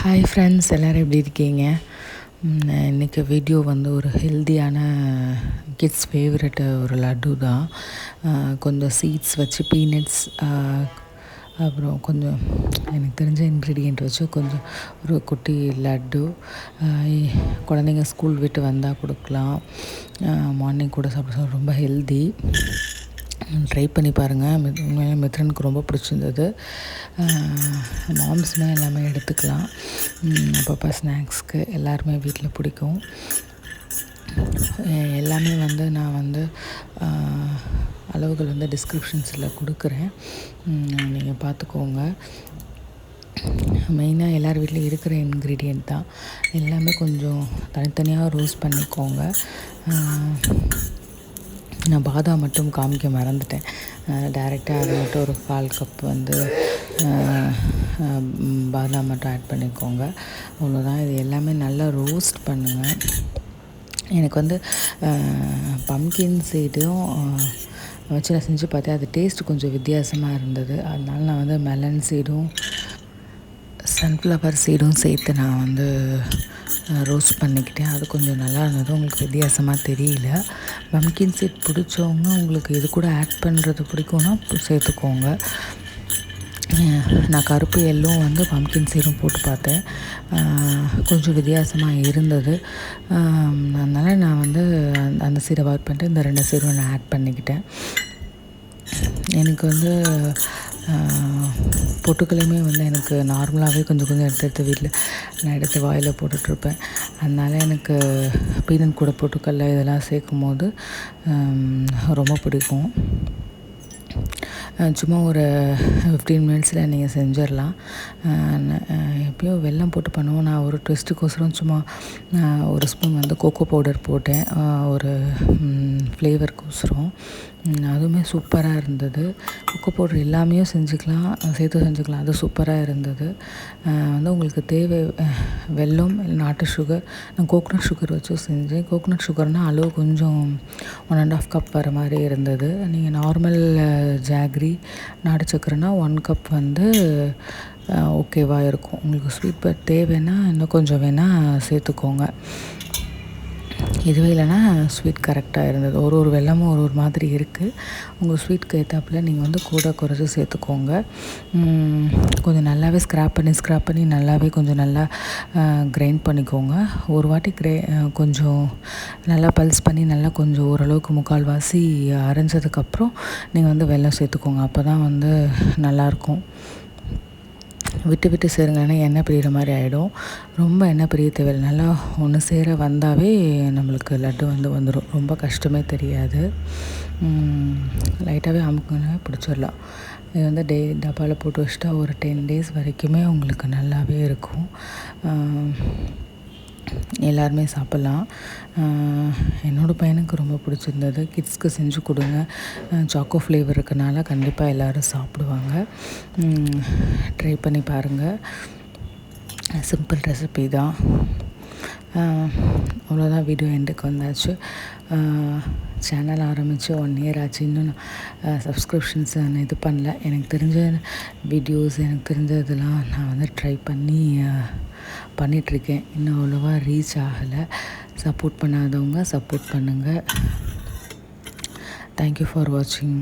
Hi friends, எல்லோரும் எப்படி இருக்கீங்க? இன்றைக்கி வீடியோ வந்து ஒரு ஹெல்த்தியான கிட்ஸ் ஃபேவரட்டு ஒரு லட்டு தான். கொஞ்சம் சீட்ஸ் வச்சு பீனட்ஸ், அப்புறம் கொஞ்சம் எனக்கு தெரிஞ்ச இன்க்ரீடியண்ட் வச்சு கொஞ்சம் ஒரு குட்டி லட்டு. குழந்தைங்க ஸ்கூல் விட்டு வந்தால் கொடுக்கலாம், மார்னிங் கூட சாப்பிட ரொம்ப ஹெல்தி. ட்ரை பண்ணி பாருங்கள். உண்மையிலே மித்ரனுக்கு ரொம்ப பிடிச்சிருந்தது. மாம்ஸுமே எல்லாமே எடுத்துக்கலாம். அப்பப்போ ஸ்நாக்ஸ்க்கு எல்லாருமே வீட்டில் பிடிக்கும். எல்லாமே வந்து நான் வந்து அளவுகள் வந்து டிஸ்கிரிப்ஷன்ஸில் கொடுக்குறேன், நீங்கள் பார்த்துக்கோங்க. மெயினாக எல்லார் வீட்லேயும் இருக்கிற இன்க்ரீடியண்ட் தான். எல்லாமே கொஞ்சம் தனித்தனியாக ரோஸ்ட் பண்ணிக்கோங்க. நான் பாதாம் மட்டும் காமிக்க மறந்துட்டேன். டைரெக்டாக அதை மட்டும் ஒரு 1/4 கப் வந்து பாதாம் மட்டும் ஆட் பண்ணிக்கோங்க. அவ்வளோதான். இது எல்லாமே நல்லா ரோஸ்ட் பண்ணுங்கள். எனக்கு வந்து பம்கின் சீடும் வச்சு நான் செஞ்சு பார்த்தேன். அது டேஸ்ட்டு கொஞ்சம் வித்தியாசமாக இருந்தது. அதனால நான் வந்து மெலன் சீடும் சன்ஃப்ளவர் சீடும் சேர்த்து நான் வந்து ரோஸ்ட் பண்ணிக்கிட்டேன். அது கொஞ்சம் நல்லா இருந்தது. உங்களுக்கு வித்தியாசமாக தெரியல. பம்கின் சீட் பிடிச்சவங்க உங்களுக்கு இது கூட ஆட் பண்ணுறது பிடிக்கும்னா சேர்த்துக்கோங்க. நான் கருப்பு எல்லும் வந்து பம்கின் சீடும் போட்டு பார்த்தேன். கொஞ்சம் வித்தியாசமாக இருந்தது. அதனால் நான் வந்து அந்த சீடை அவாய்ட் பண்ணிட்டு இந்த 2 சீடும் நான் ஆட் பண்ணிக்கிட்டேன். எனக்கு வந்து பொட்டுக்களையுமே வந்து எனக்கு நார்மலாகவே கொஞ்சம் கொஞ்சம் எடுத்து வீட்டில் நான் எடுத்து வாயில் போட்டுட்ருப்பேன். அதனால் எனக்கு பீனட் கூட பொட்டுக்கடலை இதெல்லாம் சேர்க்கும் போது ரொம்ப பிடிக்கும். சும்மா ஒரு 15 மினிட்ஸில் நீங்கள் செஞ்சிடலாம். எப்பயும் வெல்லம் போட்டு பண்ணுவோம். நான் ஒரு ட்விஸ்ட்டுக்கோசரம் சும்மா ஒரு ஸ்பூன் வந்து கோகோ பவுடர் போட்டேன், ஒரு ஃப்ளேவருக்கோசரம். அதுவுமே சூப்பராக இருந்தது. கொக்கோ பவுடர் எல்லாமே சேர்த்து செஞ்சுக்கலாம். அது சூப்பராக இருந்தது. வந்து உங்களுக்கு தேவை வெல்லம் இல்லை நாட்டு சுகர். நான் கோகோனட் சுகர் வச்சு செஞ்சேன். கோகோனட் சுகர்னால் அளவு கொஞ்சம் 1.5 கப் வர மாதிரி இருந்தது. நீங்கள் நார்மல் ஜாகரி நாட்டு சக்கரைனா 1 கப் வந்து ஓகேவாக இருக்கும். உங்களுக்கு ஸ்வீட் பட் தேவைன்னா இன்னும் கொஞ்சம் வேணால் சேர்த்துக்கோங்க. இதுவே இல்லைன்னா ஸ்வீட் கரெக்டாக இருந்தது. ஒரு வெல்லமும் ஒரு மாதிரி இருக்குது. உங்கள் ஸ்வீட்க்கு ஏற்றாப்புல நீங்கள் வந்து கூட குறைச்சி சேர்த்துக்கோங்க. கொஞ்சம் நல்லாவே ஸ்க்ராப் பண்ணி நல்லாவே கொஞ்சம் நல்லா கிரைண்ட் பண்ணிக்கோங்க. ஒரு வாட்டி கொஞ்சம் நல்லா பல்ஸ் பண்ணி நல்லா கொஞ்சம் ஓரளவுக்கு 3/4 அரைஞ்சதுக்கப்புறம் நீங்கள் வந்து வெல்லம் சேர்த்துக்கோங்க. அப்போ தான் வந்து நல்லாயிருக்கும். விட்டு சேருங்கன்னா எண்ணெய் பிரிகிற மாதிரி ஆகிடும். ரொம்ப எண்ணெய் பிரிய தேவையில்லை. நல்லா ஒன்று சேர வந்தாவே நம்மளுக்கு லட்டு வந்துடும். ரொம்ப கஷ்டமே தெரியாது. லைட்டாகவே அமுக்குனா பிடிச்சிடலாம். இது வந்து டப்பாவில் போட்டு வச்சுட்டா ஒரு 10 days வரைக்குமே உங்களுக்கு நல்லாவே இருக்கும். எல்லாருமே சாப்பிட்லாம். என்னோடய பையனுக்கு ரொம்ப பிடிச்சிருந்தது. கிட்ஸ்க்கு செஞ்சு கொடுங்க. சாக்கோ ஃப்ளேவர் இருக்கனால கண்டிப்பாக எல்லோரும் சாப்பிடுவாங்க. ட்ரை பண்ணி பாருங்கள். சிம்பிள் ரெசிபி தான். அவ்வளோதான். வீடியோ எண்டுக்கு வந்தாச்சு. சேனல் ஆரம்பித்து 1 year ஆச்சு. இன்னும் நான் சப்ஸ்கிரிப்ஷன்ஸ் நான் இது பண்ணல. எனக்கு தெரிஞ்ச வீடியோஸ், எனக்கு தெரிஞ்ச இதெல்லாம் நான் வந்து ட்ரை பண்ணிகிட்ருக்கேன். இன்னும் அவ்வளோவா ரீச் ஆகலை. சப்போர்ட் பண்ணாதவங்க சப்போர்ட் பண்ணுங்கள். தேங்க்யூ ஃபார் வாட்சிங்.